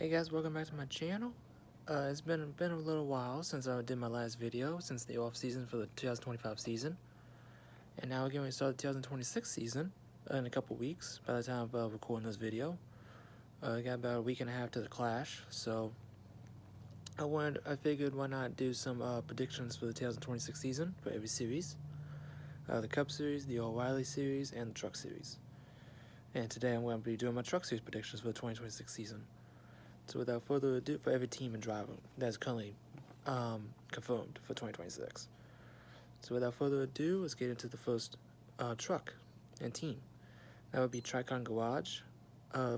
Hey guys, welcome back to my channel. It's been a little while since I did my last video, since the off season for the 2025 season, and now we're getting ready to start the 2026 season in a couple weeks. By the time of recording this video, I got about a week and a half to the Clash, so I figured why not do some predictions for the 2026 season for every series, the Cup Series, the O'Reilly Series, and the Truck Series. And today I'm going to be doing my Truck Series predictions for the 2026 season. So without further ado, for every team and driver that's currently confirmed for 2026. So without further ado, let's get into the first truck and team. That would be Tricon Garage.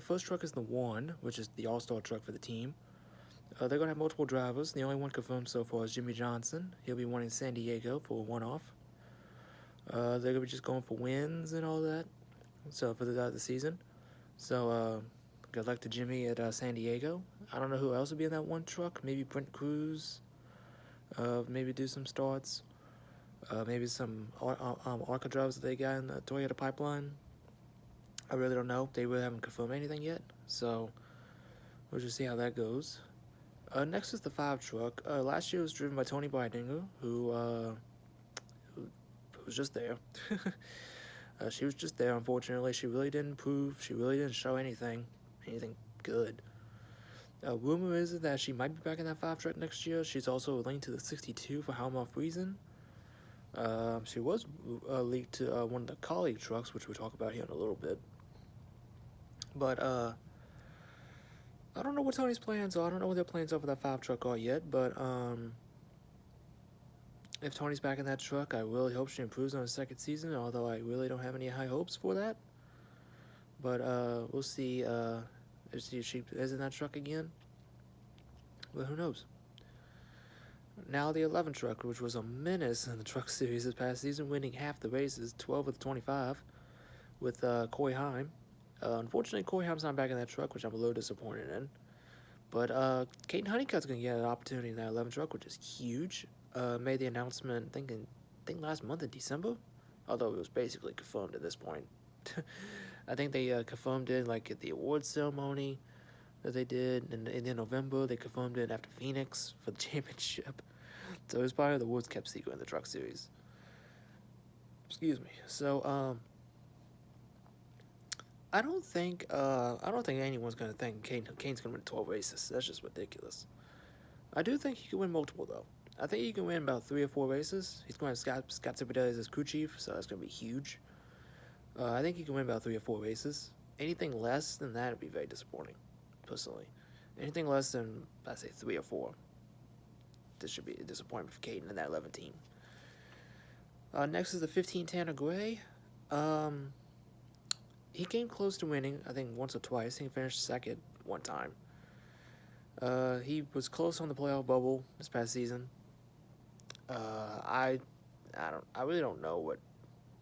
First truck is the One, which is the all-star truck for the team. They're going to have multiple drivers. The only one confirmed so far is Jimmie Johnson. He'll be wanting San Diego for a one-off. They're going to be just going for wins and all that. So for the season. So good luck to Jimmy at San Diego. I don't know who else would be in that one truck. Maybe Brent Cruz. Maybe do some starts. Maybe some ARCA drivers that they got in the Toyota pipeline. I really don't know. They really haven't confirmed anything yet. So we'll just see how that goes. Next is the 5 truck. Last year it was driven by Tony Breidinger, who was just there. She was just there, unfortunately. She really didn't prove. She really didn't show anything good. Rumor is that she might be back in that 5 truck next year. She's also linked to the 62 for Halmar Friesen. She was leaked to one of the colleague trucks, which we'll talk about here in a little bit. But I don't know what Tony's plans are. I don't know what their plans are for that 5 truck are yet. But if Tony's back in that truck, I really hope she improves on the second season, although I really don't have any high hopes for that. But we'll see if she is in that truck again. But who knows? Now the 11 truck, which was a menace in the truck series this past season, winning half the races, 12 of the 25, with Corey Heim. Unfortunately, Corey Heim's not back in that truck, which I'm a little disappointed in. But Caden Honeycutt's going to get an opportunity in that 11 truck, which is huge. Made the announcement, I think last month in December, although it was basically confirmed at this point. I think they confirmed it like at the awards ceremony that they did, and in November they confirmed it after Phoenix for the championship. So it was probably the awards kept secret in the truck series. Excuse me. So I don't think anyone's gonna think Kane's gonna win 12 races. That's just ridiculous. I do think he can win multiple though. I think he can win about 3 or 4 races. He's going to have Scott Zipadelli as his crew chief, so that's gonna be huge. I think he can win about 3 or 4 races. Anything less than that would be very disappointing, personally. Anything less than, I'd say, 3 or 4, this should be a disappointment for Caden and that 11 team. Next is the 15 Tanner Gray. He came close to winning, I think, once or twice. He finished second one time. He was close on the playoff bubble this past season. I really don't know what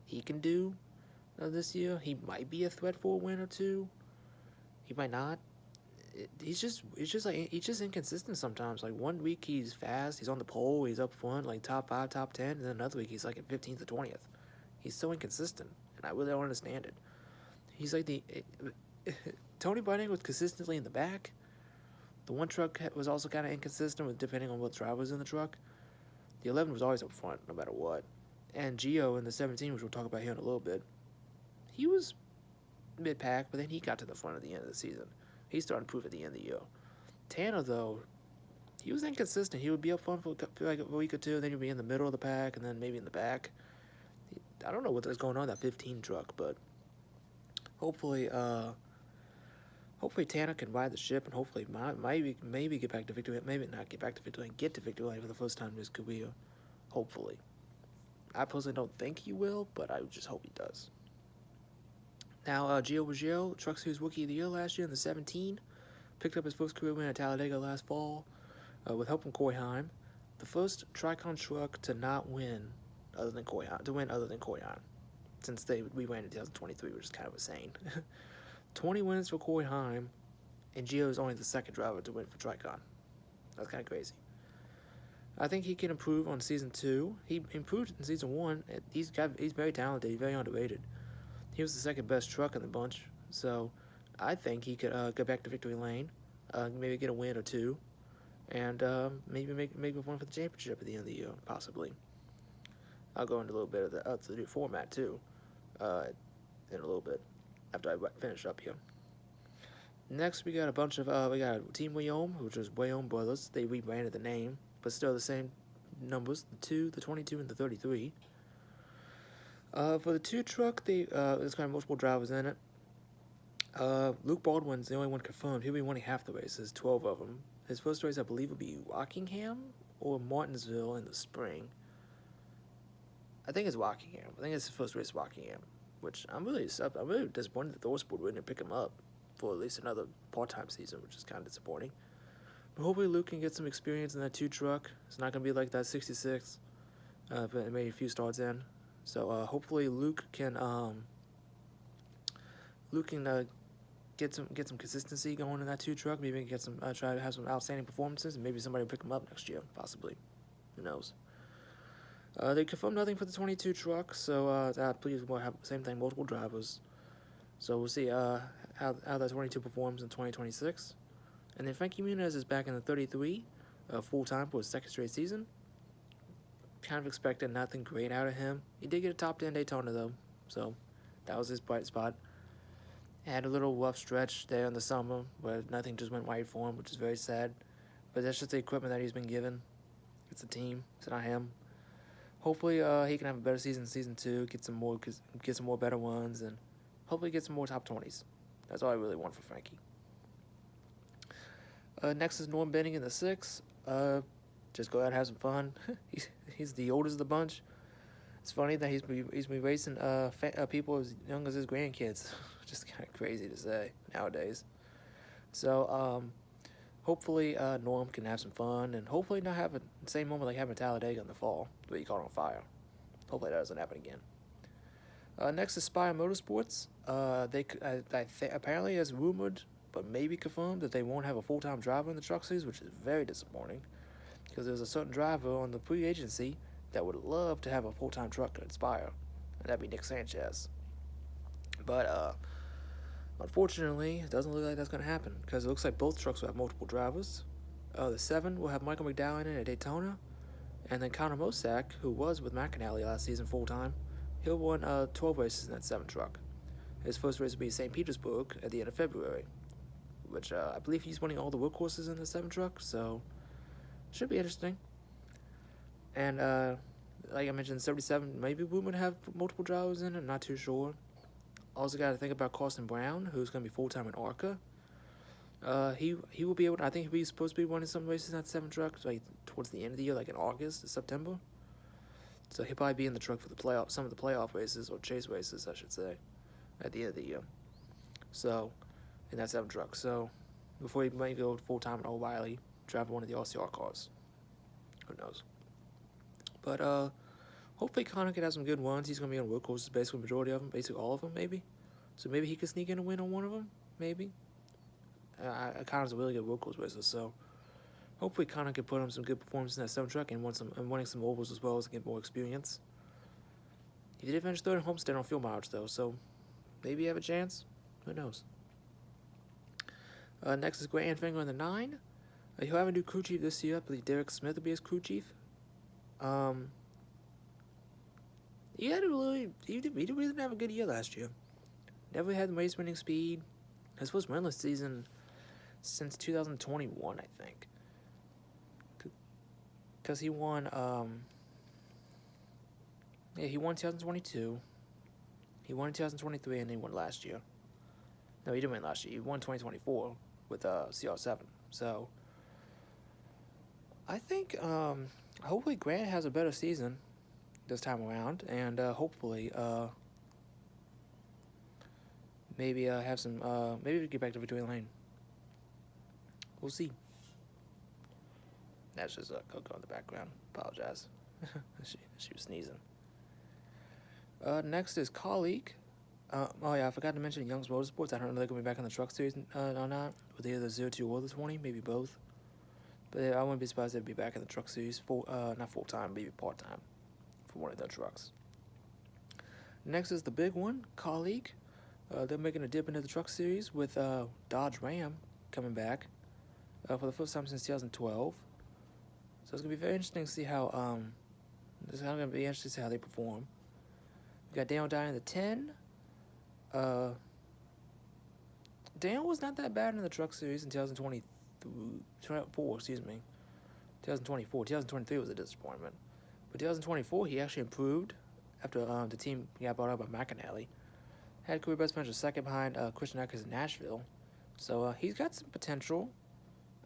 he can do this year. He might be a threat for a win or two. He might not. He's just inconsistent sometimes. Like one week he's fast, he's on the pole, he's up front, like top 5, top 10, and then another week he's like at 15th or 20th. He's so inconsistent, and I really don't understand it. He's like Tony Breidinger was consistently in the back. The one truck was also kind of inconsistent with depending on what driver was in the truck. The 11 was always up front, no matter what. And Gio in the 17, which we'll talk about here in a little bit, he was mid-pack, but then he got to the front at the end of the season. He started to prove at the end of the year. Tanner, though, he was inconsistent. He would be up front for like a week or two, then he'd be in the middle of the pack, and then maybe in the back. I don't know what was going on in that 15 truck, but hopefully Tanner can ride the ship, and hopefully maybe get back to victory. Maybe not get back to victory and get to victory lane for the first time in his career. Hopefully. I personally don't think he will, but I just hope he does. Now, Gio Biggio, Truck Series Rookie of the Year last year in the 17, picked up his first career win at Talladega last fall with help from Corey Heim. The first Tricon truck to not win other than Corey Heim, since we ran in 2023, which is kind of insane. 20 wins for Corey Heim, and Gio is only the second driver to win for Tricon. That's kind of crazy. I think he can improve on season 2. He improved in season 1. He's very talented. He's very underrated. He was the second best truck in the bunch, so I think he could go back to victory lane. maybe get a win or two, and maybe make a run for the championship at the end of the year, possibly. I'll go into a little bit of the new format too, in a little bit after I finish up here. Next, we got a bunch of we got Team Wyoming, which is Wyoming Brothers. They rebranded the name, but still the same numbers: the 2, the 22, and the 33. For the 2 truck, there's kind of multiple drivers in it. Luke Baldwin's the only one confirmed. He'll be winning half the races, 12 of them. His first race, I believe, will be Rockingham or Martinsville in the spring. I think it's Rockingham. I think it's the first race, Rockingham, which I'm really disappointed that ThorSport wouldn't pick him up for at least another part-time season, which is kind of disappointing. But hopefully Luke can get some experience in that 2 truck. It's not going to be like that 66, but it made a few starts in. So hopefully Luke can get some consistency going in that 2 truck. Maybe get some try to have some outstanding performances, and maybe somebody will pick him up next year, possibly. Who knows? They confirmed nothing for the 22 truck, so that please will have the same thing, multiple drivers. So we'll see how that 22 performs in 2026. And then Frankie Muniz is back in the 33 full-time for his second straight season. Kind of expected nothing great out of him. He did get a top 10 Daytona, though, so that was his bright spot. Had a little rough stretch there in the summer where nothing just went right for him, which is very sad. But that's just the equipment that he's been given. It's the team. It's not him. Hopefully he can have a better season in Season 2, get some more better ones, and hopefully get some more top 20s. That's all I really want for Frankie. Next is Norm Benning in the 6. Just go out and have some fun. He's the oldest of the bunch. It's funny that he's been racing people as young as his grandkids. Just kind of crazy to say nowadays. So hopefully Norm can have some fun, and hopefully not have the same moment like having Talladega in the fall, where he caught on fire. Hopefully that doesn't happen again. Next is Spire Motorsports. Apparently it's rumored, but maybe confirmed, that they won't have a full-time driver in the truck series, which is very disappointing, because there's a certain driver on the free agency that would love to have a full-time truck at Spire, and that'd be Nick Sanchez. But unfortunately, it doesn't look like that's going to happen, because it looks like both trucks will have multiple drivers. The 7 will have Michael McDowell in it at Daytona, and then Connor Mosack, who was with McAnally last season full-time, he'll win 12 races in that 7 truck. His first race will be St. Petersburg at the end of February, which I believe he's winning all the workhorses in the 7 truck, so should be interesting. And like I mentioned, 77, maybe we would have multiple drivers in it, I'm not too sure. Also got to think about Carson Brown, who's going to be full-time in ARCA. He will be able to, I think he's supposed to be running some races in that 7 truck, like towards the end of the year, like in August or September. So he'll probably be in the truck for the some of the playoff races, or chase races, I should say, at the end of the year. So, in that 7 truck. So, before he might go full-time in O'Reilly, drive one of the RCR cars. Who knows? But, hopefully Connor can have some good ones. He's going to be on workhorses, basically majority of them, basically all of them, maybe. So maybe he could sneak in a win on one of them, maybe. Connor's a really good workhorse racer, so hopefully Connor can put on some good performances in that 7 truck and winning some ovals as well as get more experience. He did finish 3rd in Homestead on field mileage, though, so maybe you have a chance. Who knows? Next is Grant Anfinger in the 9. He'll have a new crew chief this year. I believe Derek Smith will be his crew chief. He really didn't have a good year last year. Never had the race winning speed. His first winless season since 2021, I think. Because he won, he won 2022. He won in 2023, and he won last year. No, he didn't win last year. He won 2024 with CR7. So, I think, hopefully Grant has a better season this time around, and hopefully, maybe have some, maybe we get back to Victoria Lane. We'll see. That's just Coco in the background. Apologize. she was sneezing. Next is Colleague. Oh yeah, I forgot to mention Young's Motorsports. I don't know if they're going to be back in the truck series or not. With either the 02 or the 20, maybe both. But I wouldn't be surprised if they'd be back in the truck series, not full-time, maybe part-time, for one of their trucks. Next is the big one, Colleague. They're making a dip into the truck series with Dodge Ram coming back. for the first time since 2012. So it's gonna be very interesting to see how it's gonna be interesting to see how they perform. We got Daniel Dye in the 10. Daniel was not that bad in the Truck Series in 2024. Excuse me, 2024. 2023 was a disappointment, but 2024 he actually improved after the team got bought out by McAnally. Had career best finish second behind Christian Eckers in Nashville. So he's got some potential.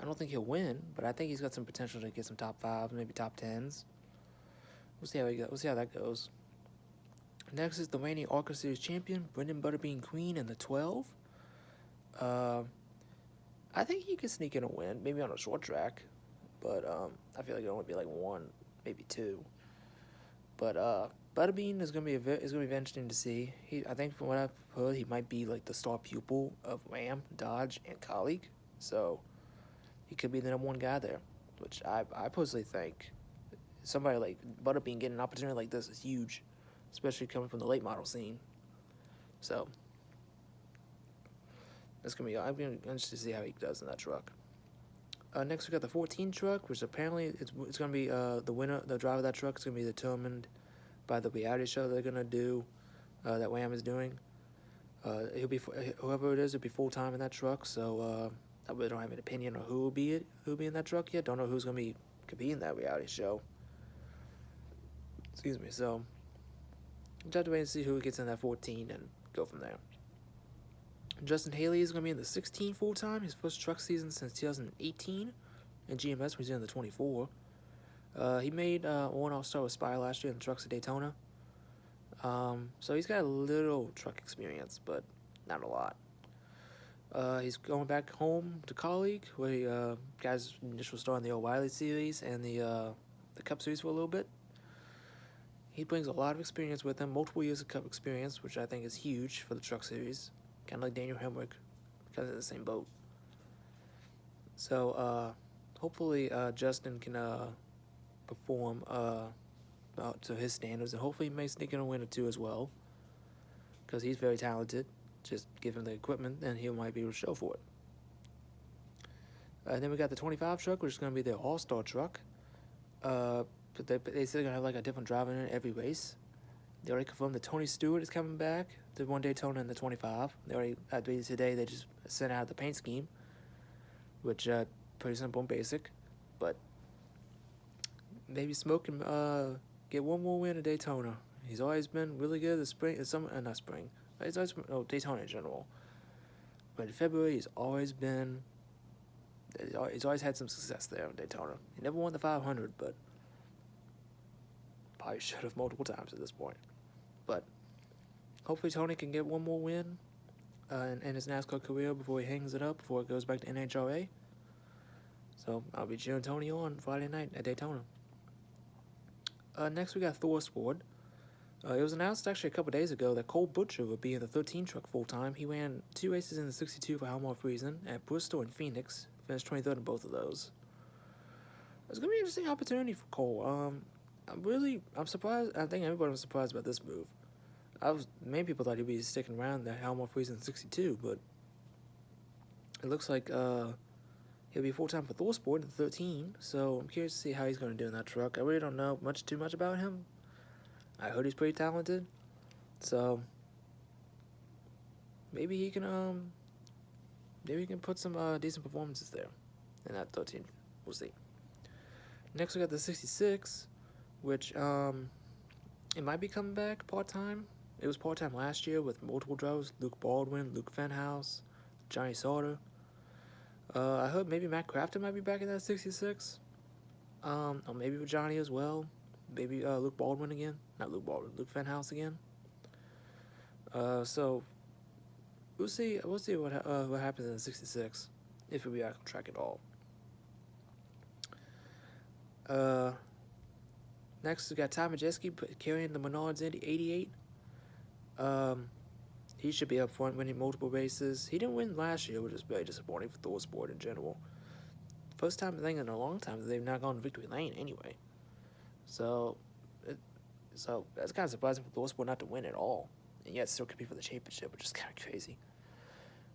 I don't think he'll win, but I think he's got some potential to get some top 5s, maybe top 10s. We'll see how he goes. We'll see how that goes. Next is the reigning ARCA Series champion, Brendan Butterbean Queen in the 12. I think he could sneak in a win, maybe on a short track, but I feel like it'll only be like 1, maybe 2. But Butterbean is gonna be interesting to see. I think from what I've heard, he might be like the star pupil of Ram, Dodge, and Colleague. So he could be the #1 guy there, which I personally think somebody like Butterbean getting an opportunity like this is huge, especially coming from the late model scene. So I'm gonna be interested to see how he does in that truck. Next we got the 14 truck, which apparently it's gonna be the winner, the driver of that truck is gonna be determined by the reality show they're gonna do, that Ram is doing. He'll be whoever it is, it'll be full time in that truck. So I really don't have an opinion on who will be in that truck yet. Don't know who's gonna be in that reality show. Excuse me. So just have to wait and see who gets in that 14 and go from there. Justin Haley is going to be in the 16 full time, his first truck season since 2018. In GMS, he's in the 24. He made one All-Star with Spire last year in the trucks at Daytona. So he's got a little truck experience, but not a lot. He's going back home to Colleague, where he got his initial start in the O'Reilly Series and the Cup Series for a little bit. He brings a lot of experience with him, multiple years of Cup experience, which I think is huge for the Truck Series. Kind of like Daniel Hemrick, because of the same boat. So hopefully Justin can perform to his standards, and hopefully he may sneak in a win or 2 as well, because he's very talented. Just give him the equipment, and he might be able to show for it. And then we got the 25 truck, which is going to be their all-star truck. But they said they're going to have like a different driver in it every race. They already confirmed that Tony Stewart is coming back to one Daytona in the 25. They already, today, they just sent out the paint scheme, which pretty simple and basic. But maybe Smoke can get one more win at Daytona. He's always been really good at spring, not spring. He's always been, Daytona in general. But in February, he's always had some success there in Daytona. He never won the 500, but probably should have multiple times at this point. But hopefully Tony can get one more win in his NASCAR career before he hangs it up, before it goes back to NHRA. So I'll be cheering Tony on Friday night at Daytona. Next we got ThorSport. It was announced actually a couple days ago that Cole Butcher would be in the 13 truck full-time. He ran 2 races in the 62 for Halmar Friesen at Bristol and Phoenix. Finished 23rd in both of those. It's going to be an interesting opportunity for Cole. I'm surprised. I think everybody was surprised about this move. Many people thought he'd be sticking around the Halmar Friesen 62, but it looks like he'll be full-time for ThorSport in the 13, so I'm curious to see how he's going to do in that truck. I really don't know too much about him. I heard he's pretty talented, so maybe he can put some decent performances there in that 13. We'll see. Next we got the 66, which it might be coming back part-time. It was part-time last year with multiple drivers: Luke Baldwin, Luke Fenhouse, Johnny Sauter. I heard maybe Matt Crafton might be back in that 66. Or maybe with Johnny as well. Maybe Luke Baldwin again. Not Luke Baldwin, Luke Fenhouse again. So we'll see what happens in the 66, if he'll be back on track at all. Next we got Ty Majeski carrying the Menards Indy 88. He should be up front, winning multiple races. He didn't win last year, which is very disappointing for ThorSport in general. First time thing in a long time that they've not gone to victory lane anyway. So that's kind of surprising for ThorSport not to win at all, and yet still compete for the championship, which is kind of crazy.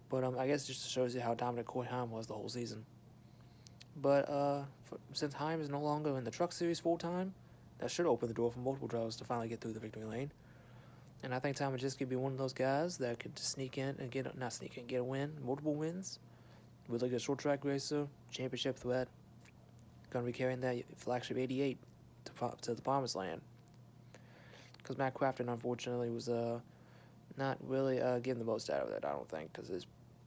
But I guess it just shows you how dominant Coy Haim was the whole season. But since Heim is no longer in the Truck Series full time, that should open the door for multiple drivers to finally get through the victory lane. And I think Tom Majeski could be one of those guys that could sneak in and get a win, multiple wins. With like a short track racer, championship threat, gonna be carrying that flagship 88 to the promised land. Because Matt Crafton, unfortunately, was not really getting the most out of it, I don't think, because his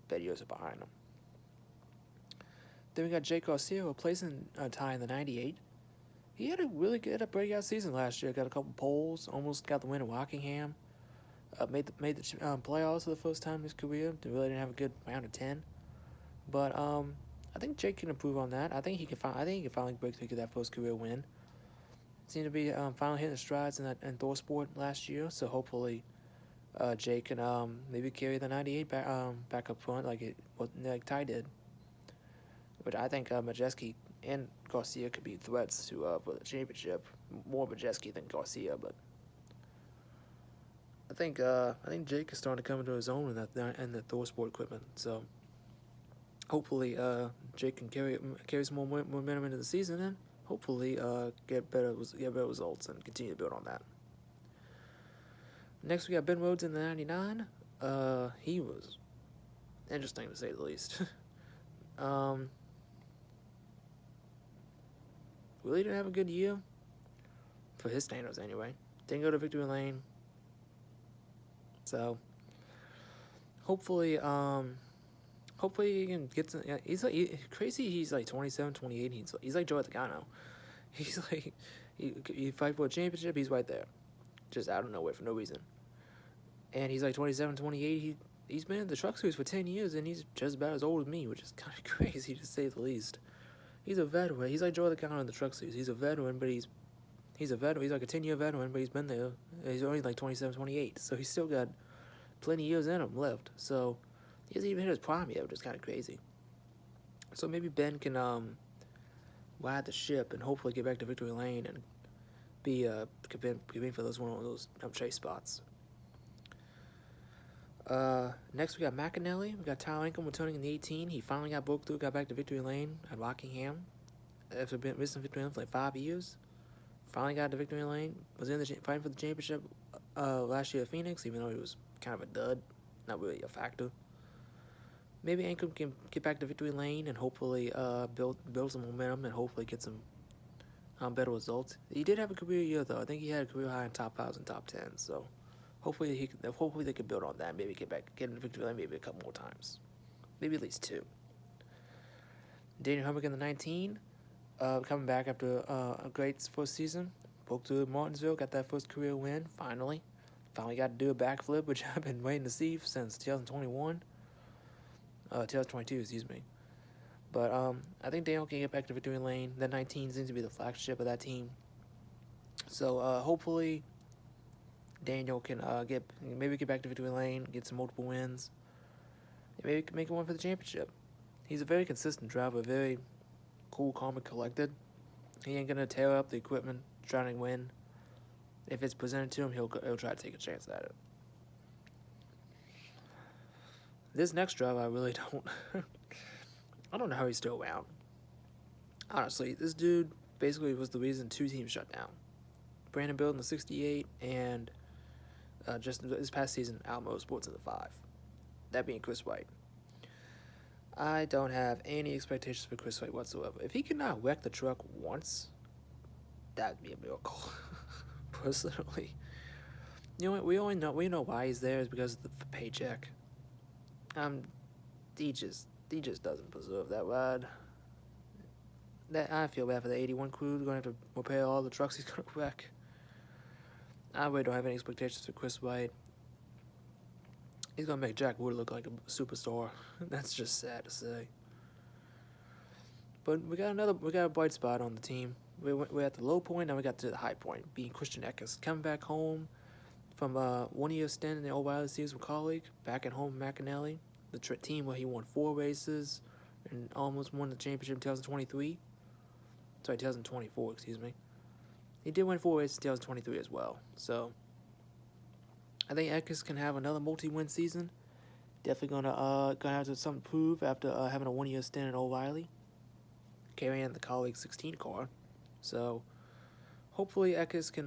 bad years are behind him. Then we got Jake Garcia replacing Ty in the 98. He had a really good breakout season last year. Got a couple poles, almost got the win at Rockingham. Made the playoffs for the first time in his career. Really didn't have a good round of 10. But I think Jake can improve on that. I think he can finally break through to that first career win. Seemed to be finally hitting the strides in ThorSport last year. So hopefully, Jake can maybe carry the 98 back up front like Ty did. But I think Majeski and Garcia could be threats to for the championship. More Majeski than Garcia, but I think Jake is starting to come into his own in the ThorSport equipment. So hopefully Jake can carry some more momentum into the season and hopefully get better results and continue to build on that. Next we got Ben Rhodes in the 99. He was interesting to say the least. Really didn't have a good year for his standards anyway. Didn't go to victory lane. So hopefully he can get some. Yeah, crazy. He's like 27, 28. He's like Joey Logano. He's like you fight for a championship, he's right there, just out of nowhere for no reason. And he's like 27, 28. He's been in the Truck Series for 10 years, and he's just about as old as me, which is kind of crazy to say the least. He's a veteran. He's like Joey Logano in the Truck Series. He's a veteran, but he's a veteran. He's like a 10-year veteran, but he's been there. He's only like 27, 28, so he's still got plenty of years in him left. So he hasn't even hit his prime yet, which is kind of crazy. So maybe Ben can ride the ship and hopefully get back to victory lane and be competing for one of those chase spots. Next we got McAnally. We got Tyler Ankrum returning in the 18. He finally broke through, got back to victory lane at Rockingham after being missing victory lane for like 5 years. Finally got to victory lane. Was in the fighting for the championship last year at Phoenix, even though he was kind of a dud, not really a factor. Maybe Ankrum can get back to victory lane and hopefully build some momentum and hopefully get some better results. He did have a career year though. I think he had a career high in top 5s and top 10s. So hopefully they could build on that. Maybe get into victory lane maybe a couple more times, maybe at least 2. Daniel Hemrick in the 19. Coming back after a great first season, broke through Martinsville, got that first career win, finally got to do a backflip, which I've been waiting to see since 2022, excuse me. But I think Daniel can get back to victory lane. That 19 seems to be the flagship of that team. So hopefully Daniel can get back to victory lane, get some multiple wins, and maybe make a run for the championship. He's a very consistent driver, very cool, calm, and collected. He ain't gonna tear up the equipment trying to win. If it's presented to him, he'll try to take a chance at it. This next driver, I really don't. I don't know how he's still around. Honestly, this dude basically was the reason 2 teams shut down. Brandon Bill in the 68 and just this past season, Alamo Sports in the 5. That being Chris White. I don't have any expectations for Chris White whatsoever. If he could not wreck the truck once, that'd be a miracle. Personally, you know what? We know why he's there is because of the paycheck. He just doesn't deserve that ride. I feel bad for the 81 crew. They're gonna have to repair all the trucks he's gonna wreck. I really don't have any expectations for Chris White. He's gonna make Jack Wood look like a superstar. That's just sad to say. But we got a bright spot on the team. We're at the low point, now we got to the high point, being Christian Eckes. Coming back home from 1-year stint in the O'Reilly Series with colleague, back at home at McAnally, the team where he won 4 races and almost won the championship in 2024, excuse me. He did win 4 races in 2023 as well. So I think Eckes can have another multi-win season. Definitely gonna have something to prove after having a 1-year stint at O'Reilly. carrying the colleague 16 car. So hopefully Eckes can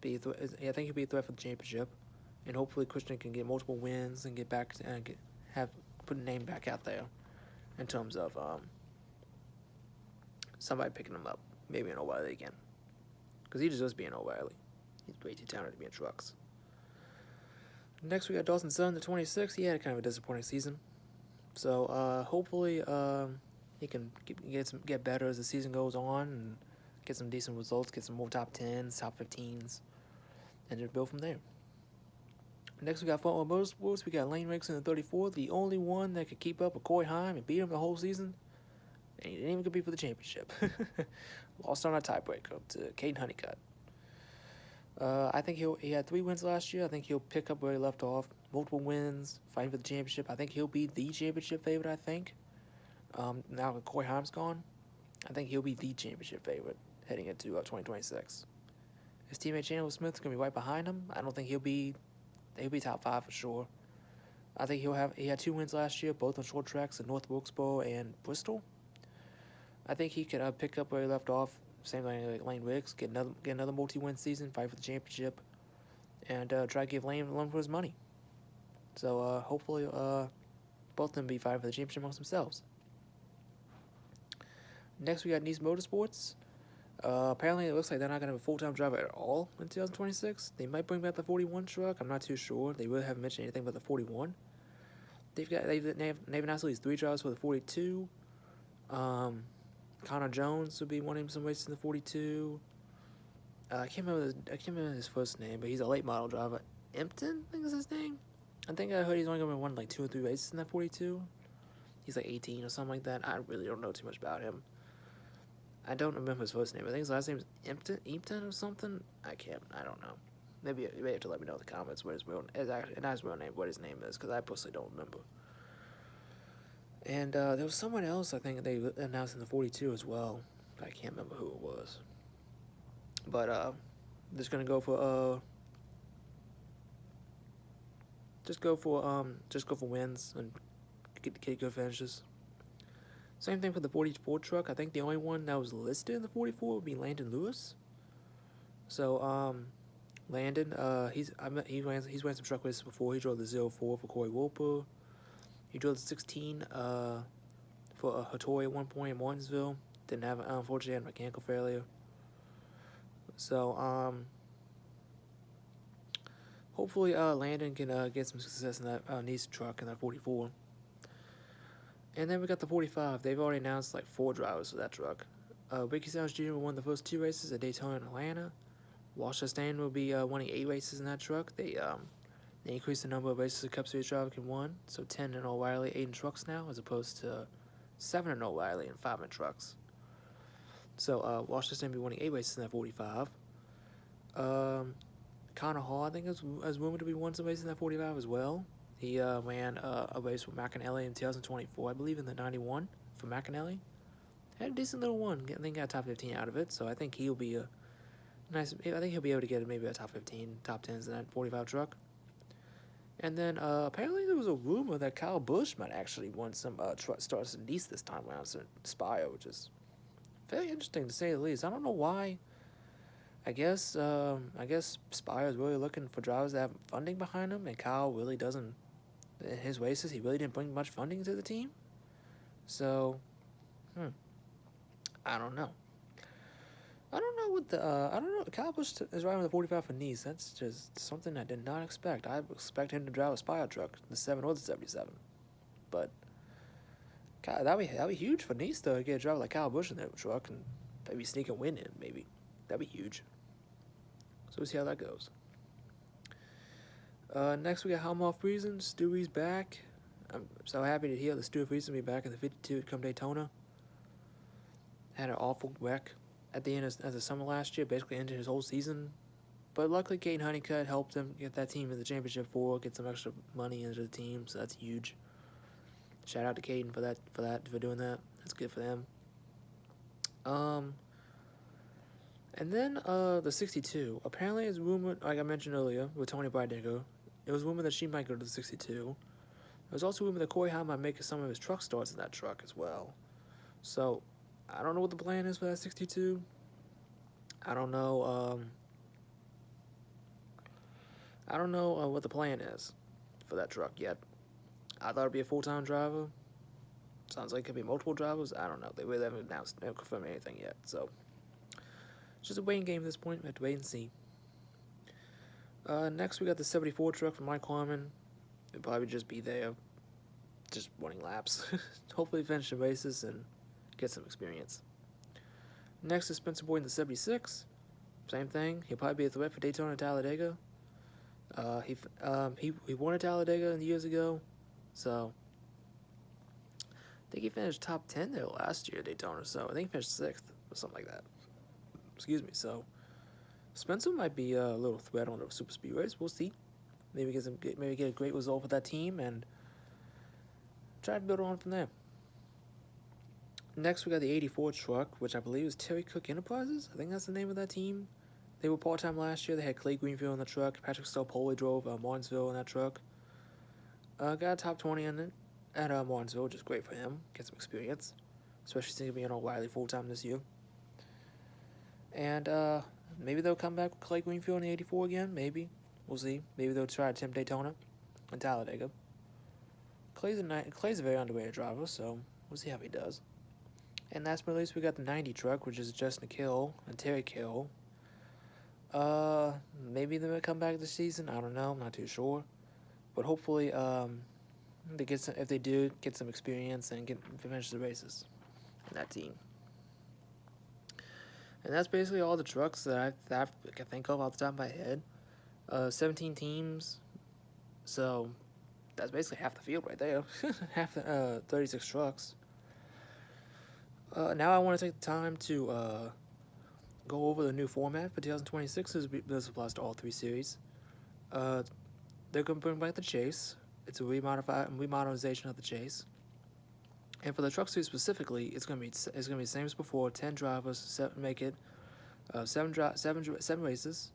be. I think he'll be a threat for the championship, and hopefully Christian can get multiple wins and get back and put a name back out there in terms of somebody picking him up, maybe an O'Reilly again, because he deserves being O'Reilly. He's way too talented to be in trucks. Next we got Dawson Sutton, the 26. He had a kind of a disappointing season, so hopefully he can get better as the season goes on and get some decent results, get some more top 10s, top 15s, and just build from there. Next, we got Frontline Motorsports. We got Lane Riggs in the 34, the only one that could keep up with Corey Heim and beat him the whole season. And he didn't even compete for the championship. Lost on a tiebreaker to Caden Honeycutt. I think he had 3 wins last year. I think he'll pick up where he left off. Multiple wins, fighting for the championship. I think he'll be the championship favorite, I think. Now that Corey Heim's gone, I think he'll be the championship favorite heading into 2026. His teammate Chandler Smith's going to be right behind him. I don't think he'll be top 5 for sure. I think he had 2 wins last year, both on short tracks in North Wilkesboro and Bristol. I think he could pick up where he left off, same thing like Lane Riggs, get another multi-win season, fight for the championship, and try to give Lane a run for his money. So hopefully both of them be fighting for the championship amongst themselves. Next we got Nice Motorsports. Apparently it looks like they're not going to have a full-time driver at all in 2026. They might bring back the 41 truck. I'm not too sure. They really haven't mentioned anything about the 41. They've announced at least 3 drivers for the 42. Connor Jones will be wanting some races in the 42. I can't remember his first name, but he's a late model driver. Empton, I think is his name. I think I heard he's only going to win like 2 or 3 races in that 42. He's like 18 or something like that. I really don't know too much about him. I don't remember his first name. I think his last name is Empton or something. I don't know. Maybe you may have to let me know in the comments what his real name, what his name is, because I personally don't remember. And there was someone else I think they announced in the 42 as well. I can't remember who it was. But just gonna go for just go for wins and get good finishes. Same thing for the 44 truck. I think the only one that was listed in the 44 would be Landon Lewis. So Landon, he's ran some truck races before. He drove the 04 for Corey Wolper. He drove the 16 for Hattori at one point in Martinsville. Unfortunately had a mechanical failure. So hopefully Landon can get some success in that Nice truck in that 44. And then we got the 45. They've already announced like 4 drivers for that truck. Ricky Stenhouse Jr. won the first 2 races at Daytona and Atlanta. Walsh Chastain will be winning 8 races in that truck. They increased the number of races a Cup Series driver can win, so 10 in O'Reilly, 8 in trucks now, as opposed to 7 in O'Reilly and 5 in trucks. So Walsh Chastain will be winning 8 races in that 45. Connor Hall, I think, is rumored to be winning some races in that 45 as well. He ran a race with McAnally in 2024, I believe, in the 91 for McAnally. Had a decent little one. I think got a top 15 out of it, so I think he'll be I think he'll be able to get maybe a top 15, top 10s in that 45 truck. And then apparently there was a rumor that Kyle Busch might actually win some truck starts in Nice this time around, so Spire, which is very interesting to say the least. I don't know why. I guess Spire is really looking for drivers that have funding behind them, and Kyle really doesn't. In his races, he really didn't bring much funding to the team. So, I don't know. I don't know. Kyle Busch is driving the 45 for Nice. That's just something I did not expect. I expect him to drive a Spire truck, the 7 or the 77. But that'd be huge for Nice though, to get a driver like Kyle Busch in that truck and maybe sneak a win in. Maybe that'd be huge. So we'll see how that goes. Next we got Halmar Friesen. Stewie's back. I'm so happy to hear that Stewie Friesen will be back in the 52 come Daytona. Had an awful wreck at the end of the summer last year, basically ended his whole season. But luckily, Caden Honeycutt helped him get that team in the championship 4, get some extra money into the team, so that's huge. Shout out to Caden for doing that. That's good for them. And then the 62. Apparently, it's rumored, like I mentioned earlier, with Tony Breidinger, it was rumored that she might go to the 62. It was also rumored that Corey Heim might make some of his truck starts in that truck as well. So, I don't know what the plan is for that 62. I don't know. I don't know what the plan is for that truck yet. I thought it'd be a full-time driver. Sounds like it could be multiple drivers. I don't know. They really haven't announced, no confirmed anything yet. So it's just a waiting game at this point. We have to wait and see. Next, we got the 74 truck from Mike Harmon. It'll probably just be there, just running laps. Hopefully finish the races and get some experience. Next is Spencer Boyd in the 76. Same thing. He'll probably be a threat for Daytona and Talladega. He won at Talladega years ago, so I think he finished top 10 there last year at Daytona. So I think he finished 6th or something like that. Excuse me. So Spencer might be a little threat on the super speed race. We'll see. Maybe get a great result for that team and try to build on from there. Next, we got the 84 truck, which I believe is Terry Cook Enterprises. I think that's the name of that team. They were part-time last year. They had Clay Greenfield in the truck. Patrick Stelpoli drove Martinsville in that truck. Got a top 20 in it at Martinsville, which is great for him. Get some experience, especially since he's being on Wiley full-time this year. And maybe they'll come back with Clay Greenfield in the 84 again. Maybe. We'll see. Maybe they'll try to attempt Daytona and Talladega. Clay's a very underrated driver, so we'll see how he does. And last but not least, we got the 90 truck, which is Justin Kill and Terry Kill. Maybe they may come back this season. I don't know. I'm not too sure. But hopefully, if they do, get some experience and finish the races in that team. And that's basically all the trucks that I can think of off the top of my head. 17 teams. So that's basically half the field right there. Half the 36 trucks. Now I want to take the time to go over the new format for 2026. This applies to all 3 series. They're going to bring back the Chase. It's a remodernization of the Chase. And for the truck series specifically, it's going to be the same as before. 10 drivers, 7 races.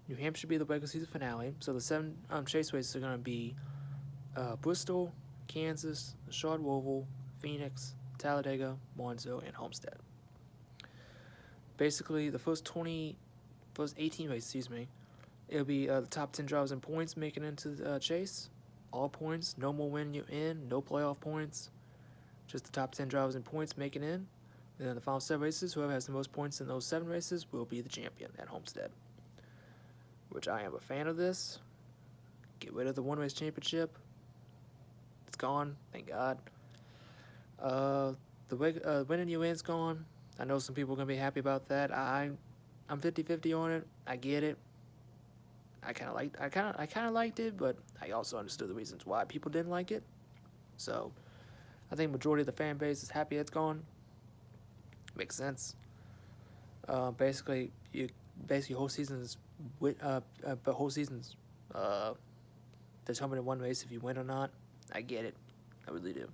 New Hampshire should be the regular season finale. So the 7 Chase races are going to be Bristol, Kansas, Charlotte-Roval, Phoenix, Talladega, Martinsville, and Homestead. Basically, the first 18 races, it'll be the top 10 drivers in points making it into the Chase. All points, no more win you in, no playoff points. Just the top 10 drivers in points making in. And then the final 7 races, whoever has the most points in those 7 races will be the champion at Homestead. Which I am a fan of this. Get rid of the one-race championship. It's gone, thank God. The winning you in's gone. I know some people are going to be happy about that. I'm 50-50 on it. I get it. I kind of liked it, but I also understood the reasons why people didn't like it. So I think majority of the fan base is happy it's gone. Makes sense. Basically whole season's determined in one race if you win or not. I get it. I really do.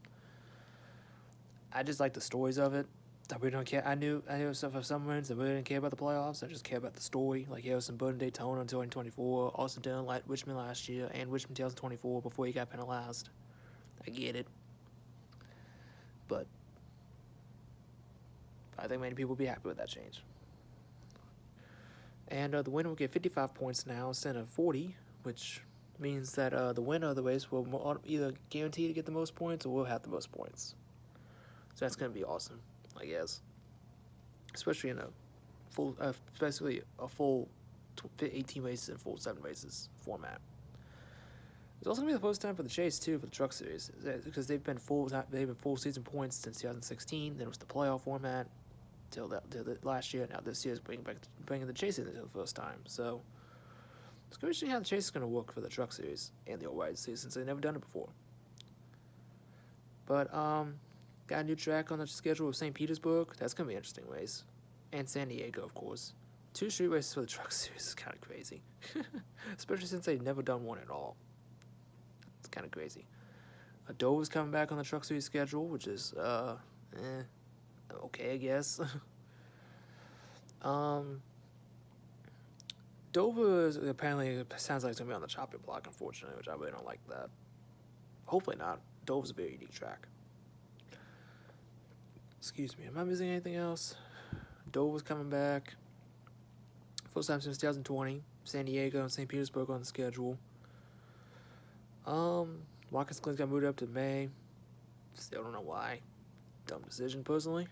I just like the stories of it. I really don't care. I knew for some reasons I really didn't care about the playoffs. I just care about the story. Like Harrison Burton Daytona in 2024, Austin Dillon like Richmond last year, and Richmond 2024 before he got penalized. I get it. But I think many people will be happy with that change. And the winner will get 55 points now instead of 40, which means that the winner of the race will either guarantee to get the most points or will have the most points. So that's going to be awesome, I guess. Especially in a full 18 races and full 7 races format. It's also going to be the first time for the Chase, too, for the Truck Series, because they've been full season points since 2016. Then it was the playoff format till last year. Now this year is bringing the Chase in for the first time. So it's going to be interesting how the Chase is going to work for the Truck Series and the All-Ride Series, since they've never done it before. But got a new track on the schedule of St. Petersburg. That's going to be an interesting race. And San Diego, of course. 2 street races for the Truck Series is kind of crazy. Especially since they've never done one at all. It's kind of crazy. Dover's coming back on the Truck Series schedule, which is, okay, I guess. Dover is apparently sounds like it's going to be on the chopping block, unfortunately, which I really don't like that. Hopefully not. Dover's a very unique track. Excuse me, am I missing anything else? Dover's coming back. First time since 2020. San Diego and St. Petersburg on the schedule. Watkins Glen's got moved up to May. Still don't know why. Dumb decision, personally.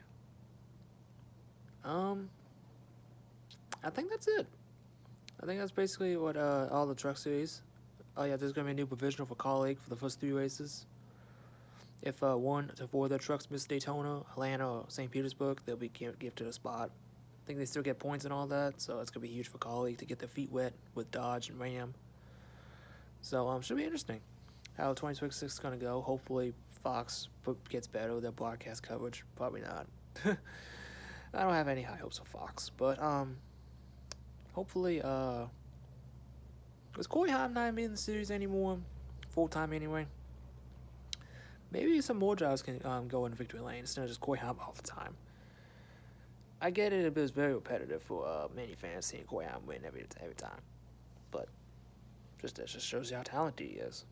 I think that's it. I think that's basically what all the truck series. Oh yeah, there's gonna be a new provisional for Car League for the first 3 races. If 1 to 4 of their trucks miss Daytona, Atlanta, or St. Petersburg, they'll be gifted a spot. I think they still get points and all that, so it's gonna be huge for Car League to get their feet wet with Dodge and Ram. So should be interesting how 2026 is gonna go. Hopefully Fox gets better with their broadcast coverage. Probably not. I don't have any high hopes for Fox, but hopefully is Corey Haim not in the series anymore, full time anyway? Maybe some more drivers can go in victory lane instead of just Corey Haim all the time. I get it, it's very repetitive for many fans seeing Corey Haim win every time, but that just shows you how talented he is.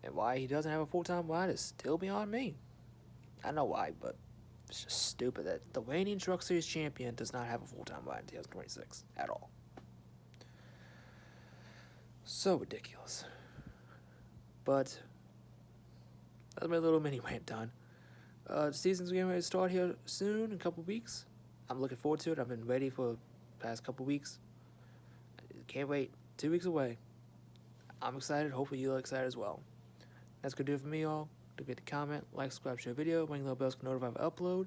And why he doesn't have a full-time ride is still beyond me. I know why, but it's just stupid that the reigning Truck Series champion does not have a full-time ride in 2026 at all. So ridiculous. But that's my little mini rant done. The season's getting ready to start here soon, in a couple weeks. I'm looking forward to it. I've been ready for the past couple weeks. Can't wait. 2 weeks away. I'm excited. Hopefully you're excited as well. That's going to do it for me, all. Don't forget to comment, like, subscribe, share the video, ring the little bells to notify if I upload.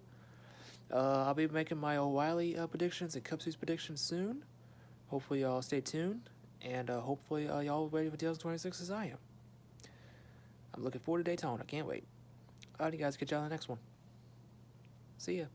I'll be making my O'Reilly predictions and Cup Series predictions soon. Hopefully y'all stay tuned. And hopefully y'all ready for 2026 as I am. I'm looking forward to Daytona. Can't wait. Alright, you guys. Catch y'all on the next one. See ya.